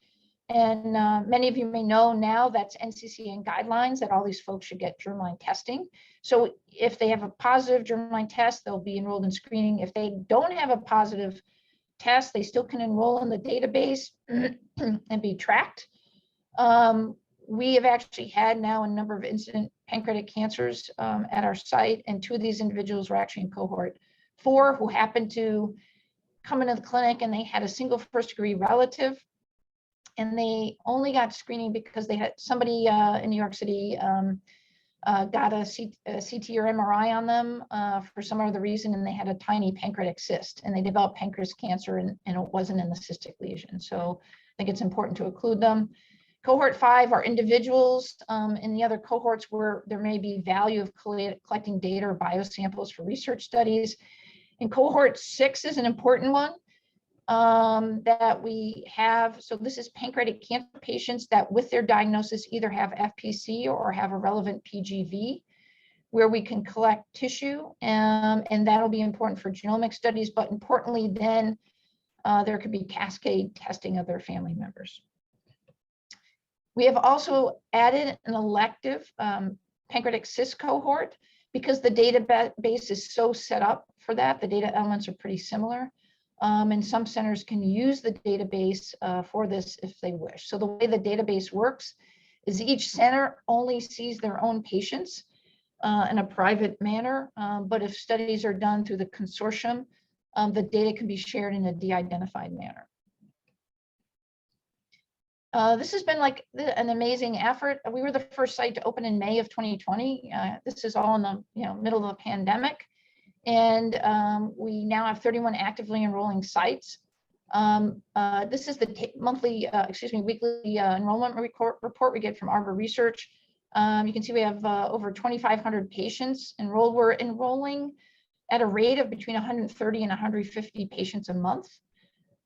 And many of you may know now that's NCCN guidelines that all these folks should get germline testing. So if they have a positive germline test, they'll be enrolled in screening. If they don't have a positive test, they still can enroll in the database and be tracked. We have actually had now a number of incident pancreatic cancers at our site, and 2 of these individuals were actually in cohort 4 who happened to come into the clinic and they had a single first-degree relative. And they only got screening because they had somebody in New York City got a CT or MRI on them for some other reason, and they had a tiny pancreatic cyst, and they developed pancreas cancer, and it wasn't in the cystic lesion. So I think it's important to include them. Cohort 5 are individuals in the other cohorts where there may be value of collecting data or biosamples for research studies. And cohort 6 is an important one. That we have. So this is pancreatic cancer patients that with their diagnosis either have FPC or have a relevant PGV, where we can collect tissue, and that'll be important for genomic studies, but importantly then there could be cascade testing of their family members. We have also added an elective pancreatic cyst cohort because the database is so set up for that. The data elements are pretty similar. And some centers can use the database for this if they wish. So the way the database works is each center only sees their own patients in a private manner. But if studies are done through the consortium, the data can be shared in a de-identified manner. This has been like an amazing effort. We were the first site to open in May of 2020. This is all in the middle of the pandemic. And we now have 31 actively enrolling sites. This is the weekly enrollment report we get from Arbor Research. You can see we have over 2,500 patients enrolled. We're enrolling at a rate of between 130 and 150 patients a month.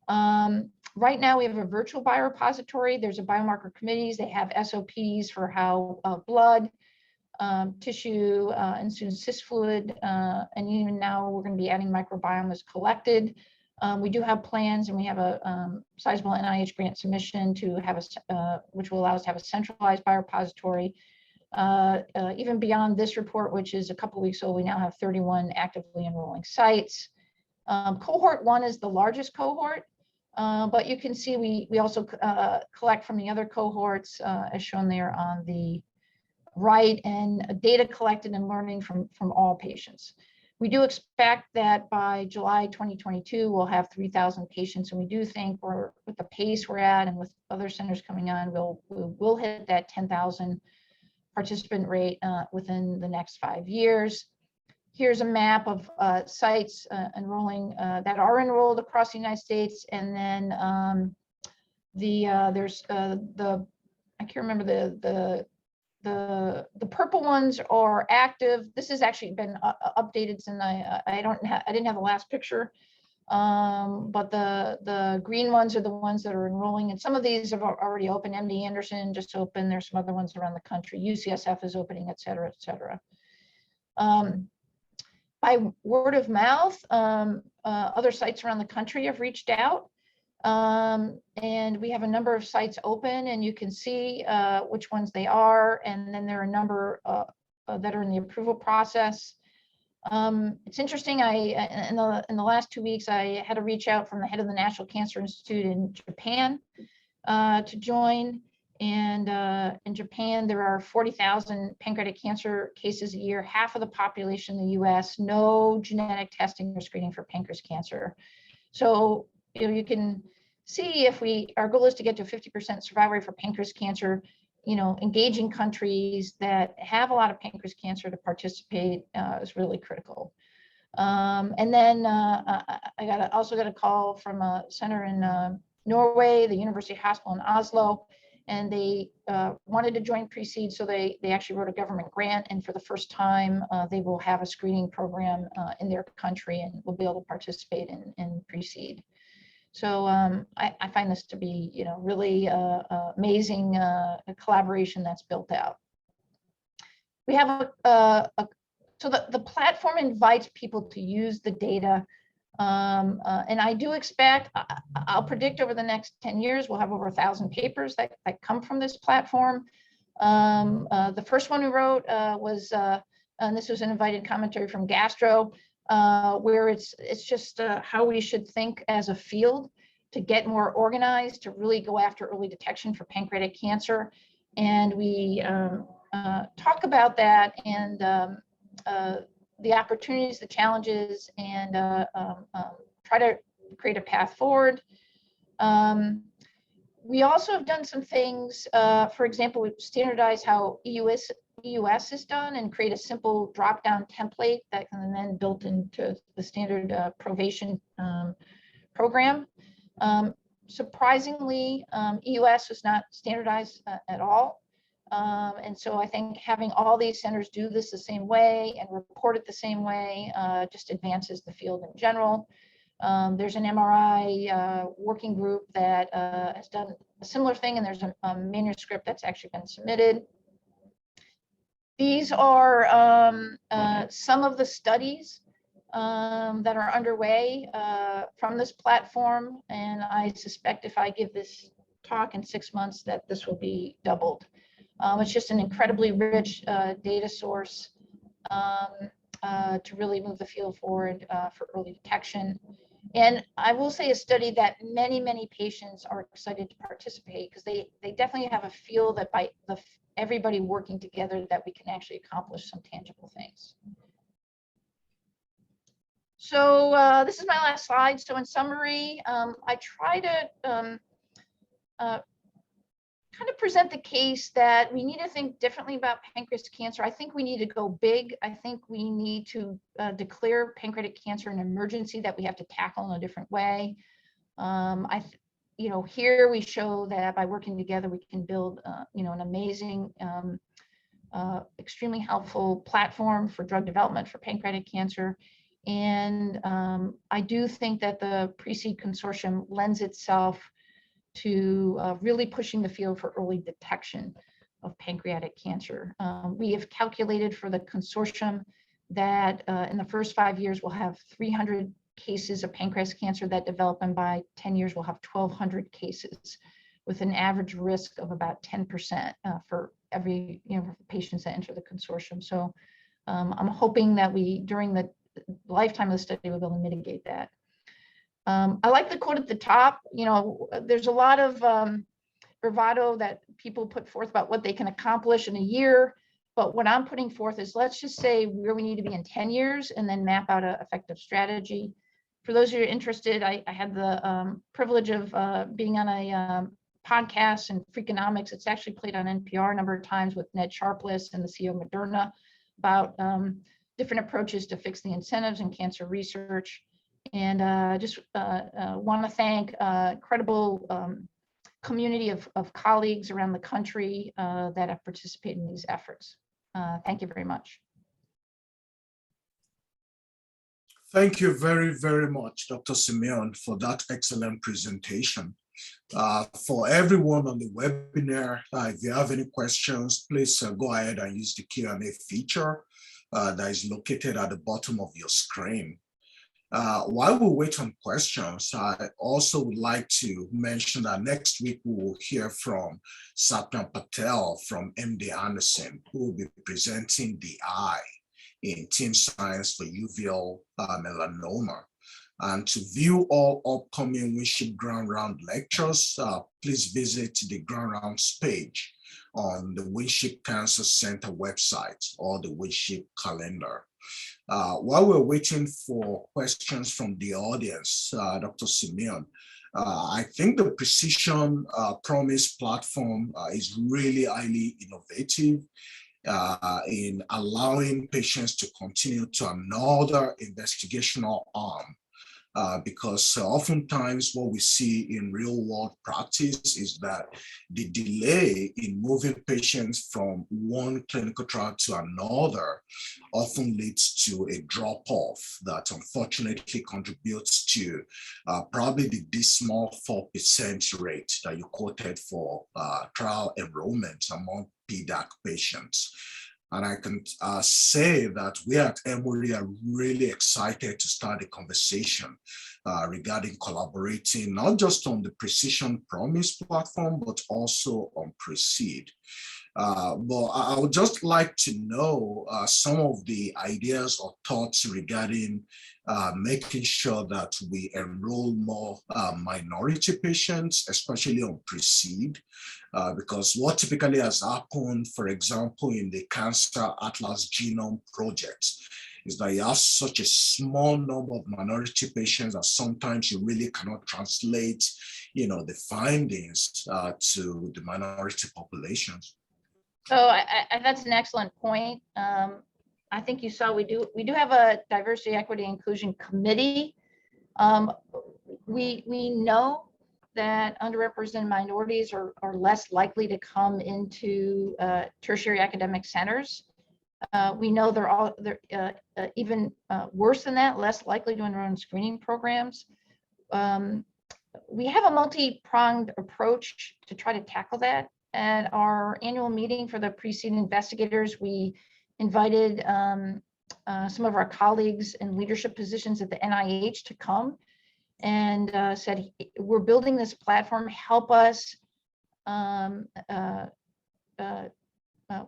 Right now we have a virtual biorepository. There's a biomarker committees. They have SOPs for how blood, tissue, and soon cyst fluid, and even now we're going to be adding microbiome is collected. We do have plans, and we have a sizable NIH grant submission to have which will allow us to have a centralized biorepository. Even beyond this report, which is a couple of weeks old, we now have 31 actively enrolling sites. Cohort 1 is the largest cohort, but you can see we also collect from the other cohorts as shown there on the right, and data collected and learning from all patients. We do expect that by July 2022, we'll have 3,000 patients, and we do think with the pace we're at and with other centers coming on, we'll hit that 10,000 participant rate within the next 5 years. Here's a map of sites enrolling that are enrolled across the United States, and then there's I can't remember the the purple ones are active. This has actually been updated since I didn't have the last picture. But the green ones are the ones that are enrolling, and some of these have already opened. MD Anderson just opened. There's some other ones around the country. UCSF is opening, et cetera, et cetera. By word of mouth, other sites around the country have reached out, and we have a number of sites open, and you can see which ones they are, and then there are a number that are in the approval process. It's interesting. In the last 2 weeks, I had a reach out from the head of the National Cancer Institute in Japan to join. And in Japan, there are 40,000 pancreatic cancer cases a year. Half of the population in the U.S. no genetic testing or screening for pancreas cancer. So you can see if our goal is to get to a 50% survival rate for pancreas cancer. Engaging countries that have a lot of pancreas cancer to participate is really critical. And then I also got a call from a center in Norway, the University Hospital in Oslo, and they wanted to join Precede, so they actually wrote a government grant, and for the first time, they will have a screening program in their country and will be able to participate in Precede. So I find this to be, really amazing collaboration that's built out. We have so the platform invites people to use the data, and I do expect, I'll predict over the next 10 years, we'll have over 1,000 papers that come from this platform. The first one we wrote was, and this was an invited commentary from Gastro, where it's just how we should think as a field to get more organized, to really go after early detection for pancreatic cancer. And we talk about that and the opportunities, the challenges, and try to create a path forward. We also have done some things, for example, we've standardized how EUS is done and create a simple drop-down template that can then built into the standard Provation program. Surprisingly, EUS is not standardized at all. And so I think having all these centers do this the same way and report it the same way just advances the field in general. There's an MRI working group that has done a similar thing, and there's a manuscript that's actually been submitted. These are some of the studies that are underway from this platform, and I suspect if I give this talk in 6 months that this will be doubled. It's just an incredibly rich data source to really move the field forward for early detection. And I will say a study that many patients are excited to participate, because they definitely have a feel that by everybody working together that we can actually accomplish some tangible things. So this is my last slide. So in summary, I try to kind of present the case that we need to think differently about pancreas cancer. I think we need to go big. I think we need to declare pancreatic cancer an emergency that we have to tackle in a different way. Here we show that by working together, we can build, an amazing, extremely helpful platform for drug development for pancreatic cancer. And I do think that the Precede Consortium lends itself to really pushing the field for early detection of pancreatic cancer. We have calculated for the consortium that in the first 5 years, we'll have 300 cases of pancreas cancer that develop, and by 10 years, we'll have 1,200 cases with an average risk of about 10% for every patients that enter the consortium. So I'm hoping that during the lifetime of the study, we'll be able to mitigate that. I like the quote at the top. There's a lot of bravado that people put forth about what they can accomplish in a year. But what I'm putting forth is, let's just say where we need to be in 10 years and then map out an effective strategy. For those of you interested, I had the privilege of being on a podcast and Freakonomics. It's actually played on NPR a number of times with Ned Sharpless and the CEO of Moderna about different approaches to fix the incentives in cancer research. And just want to thank incredible community of colleagues around the country that have participated in these efforts. Thank you very much. Thank you very, very much, Dr. Simeone, for that excellent presentation. For everyone on the webinar, if you have any questions, please go ahead and use the Q&A feature that is located at the bottom of your screen. While we wait on questions, I also would like to mention that next week we will hear from Satnam Patel from MD Anderson, who will be presenting the eye in team science for uveal melanoma. And to view all upcoming Winship Grand Round lectures, please visit the Grand Rounds page on the Winship Cancer Center website or the Winship calendar. While we're waiting for questions from the audience, Dr. Simeone, I think the Precision Promise platform is really highly innovative in allowing patients to continue to another investigational arm. Because oftentimes what we see in real world practice is that the delay in moving patients from one clinical trial to another often leads to a drop-off that unfortunately contributes to probably the dismal 4% rate that you quoted for trial enrollment among PDAC patients. And I can say that we at Emory are really excited to start a conversation regarding collaborating, not just on the Precision Promise platform, but also on Precede. But I would just like to know some of the ideas or thoughts regarding making sure that we enroll more minority patients, especially on Precede, because what typically has happened, for example, in the Cancer Atlas Genome Project, is that you have such a small number of minority patients that sometimes you really cannot translate, the findings to the minority populations. So that's an excellent point. I think you saw we do have a diversity, equity, inclusion committee. We know that underrepresented minorities are less likely to come into tertiary academic centers. We know they're even worse than that, less likely to enroll in screening programs. We have a multi-pronged approach to try to tackle that. At our annual meeting for the Precede investigators, we invited some of our colleagues in leadership positions at the NIH to come and said, we're building this platform, help us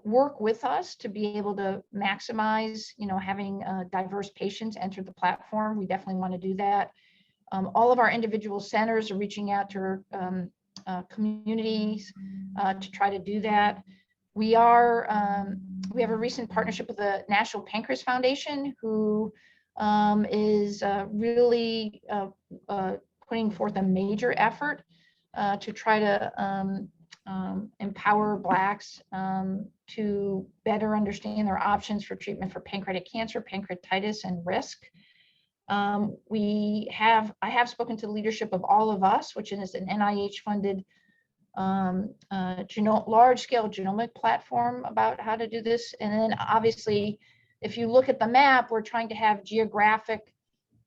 work with us to be able to maximize, having diverse patients enter the platform. We definitely want to do that. All of our individual centers are reaching out to communities to try to do that. We have a recent partnership with the National Pancreas Foundation, who is really putting forth a major effort to try to empower Blacks to better understand their options for treatment for pancreatic cancer, pancreatitis, and risk. I have spoken to the leadership of All of Us, which is an NIH-funded large-scale genomic platform about how to do this. And then obviously, if you look at the map, we're trying to have geographic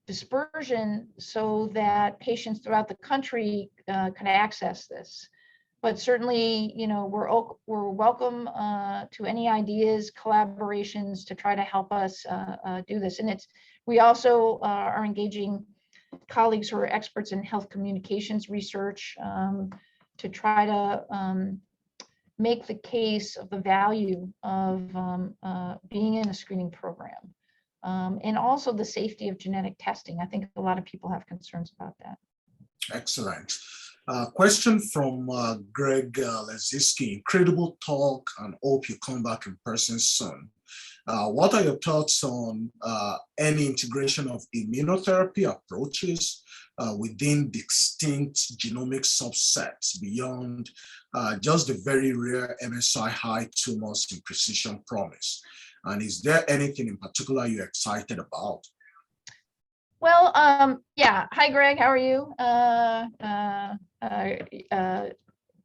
dispersion so that patients throughout the country can access this. But certainly, we're welcome to any ideas, collaborations to try to help us do this. And we also are engaging colleagues who are experts in health communications research to try to make the case of the value of being in a screening program, and also the safety of genetic testing. I think a lot of people have concerns about that. Excellent. Question from Greg Lezinski. Incredible talk, and hope you come back in person soon. What are your thoughts on any integration of immunotherapy approaches within distinct genomic subsets beyond just the very rare MSI-high tumors in Precision Promise? And is there anything in particular you're excited about? Well, yeah. Hi, Greg. How are you?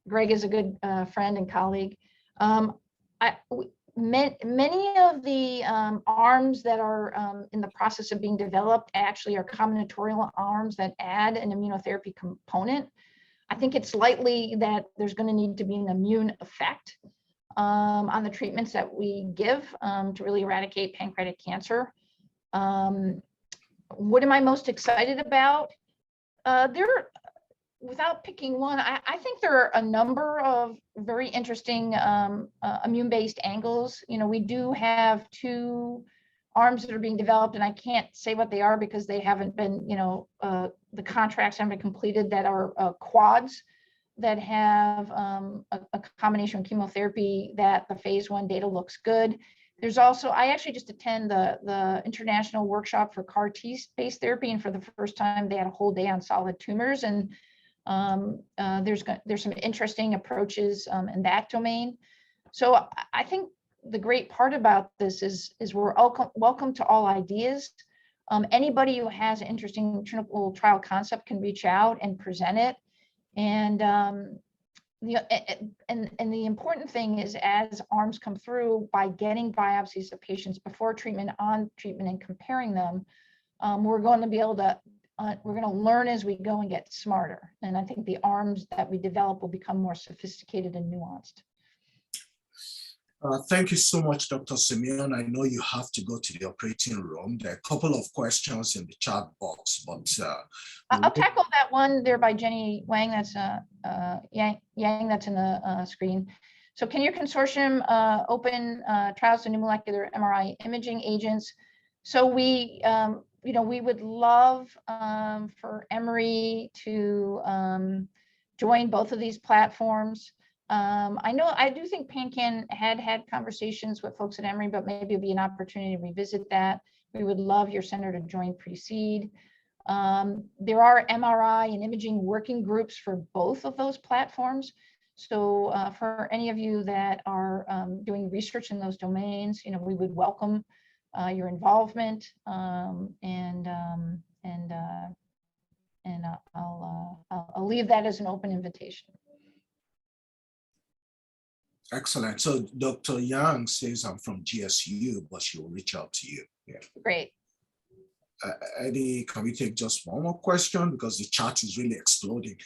Greg is a good friend and colleague. Many of the arms that are in the process of being developed actually are combinatorial arms that add an immunotherapy component. I think it's likely that there's going to need to be an immune effect on the treatments that we give to really eradicate pancreatic cancer. What am I most excited about? Without picking one, I think there are a number of very interesting immune-based angles. We do have 2 arms that are being developed, and I can't say what they are because they haven't been, the contracts haven't been completed, that are quads that have a combination of chemotherapy that the phase 1 data looks good. There's also, I actually just attend the international workshop for CAR T-based therapy, and for the first time they had a whole day on solid tumors, and there's some interesting approaches in that domain. So I think the great part about this is we're welcome to all ideas. Anybody who has an interesting clinical trial concept can reach out and present it. And the important thing is, as arms come through, by getting biopsies of patients before treatment, on treatment, and comparing them, we're going to be able to we're going to learn as we go and get smarter. And I think the arms that we develop will become more sophisticated and nuanced. Thank you so much, Dr. Simeone. I know you have to go to the operating room. There are a couple of questions in the chat box, but I'll tackle that one there by Jenny Wang. That's Yang that's in the screen. So, can your consortium open trials to new molecular MRI imaging agents? So we we would love for Emory to join both of these platforms. I do think PanCan had conversations with folks at Emory, but maybe it'd be an opportunity to revisit that. We would love your center to join Precede. There are MRI and imaging working groups for both of those platforms. So for any of you that are doing research in those domains, we would welcome your involvement, and I'll leave that as an open invitation. Excellent. So Dr. Yang says I'm from GSU, but she will reach out to you. Yeah. Great. Eddie, can we take just one more question, because the chat is really exploding?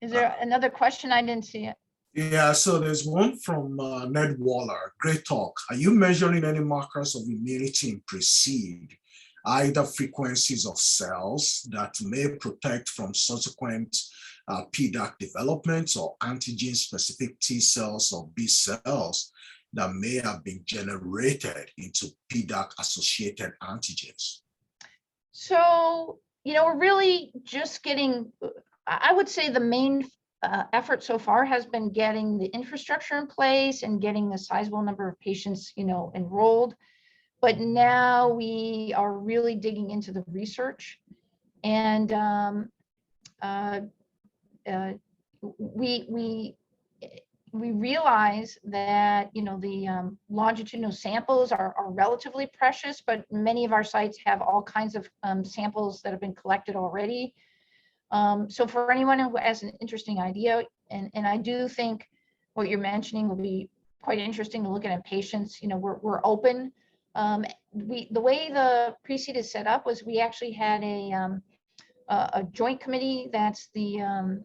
Is there another question? I didn't see it. Yeah, so there's one from Ned Waller. Great talk. Are you measuring any markers of immunity in Precede, either frequencies of cells that may protect from subsequent PDAC development, or antigen-specific T cells or B cells that may have been generated into PDAC-associated antigens? So, we're really just getting, I would say the main effort so far has been getting the infrastructure in place and getting the sizable number of patients, enrolled. But now we are really digging into the research, and we realize that the longitudinal samples are relatively precious, but many of our sites have all kinds of samples that have been collected already. So for anyone who has an interesting idea, and I do think what you're mentioning will be quite interesting to look at in patients, we're open. The way the Precede is set up was we actually had a joint committee that's the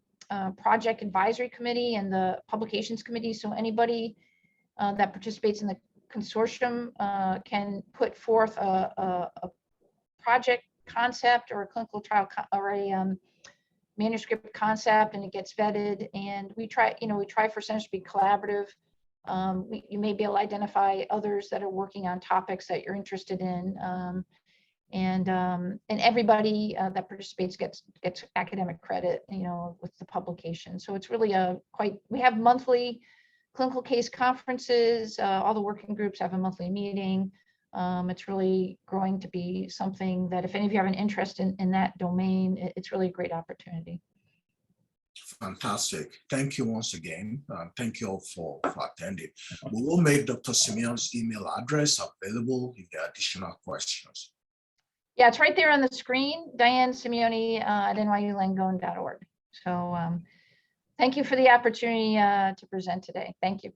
project advisory committee and the publications committee. So anybody that participates in the consortium can put forth a project concept or a clinical trial or a manuscript concept, and it gets vetted. And we try for centers to be collaborative. You may be able to identify others that are working on topics that you're interested in. And everybody that participates gets academic credit, with the publication. So it's really we have monthly clinical case conferences. All the working groups have a monthly meeting. It's really growing to be something that if any of you have an interest in that domain, it's really a great opportunity. Fantastic. Thank you once again. Thank you all for attending. We will make Dr. Simeone's email address available if there are additional questions. Yeah, it's right there on the screen, Diane Simeone at nyulangone.org. So thank you for the opportunity to present today. Thank you.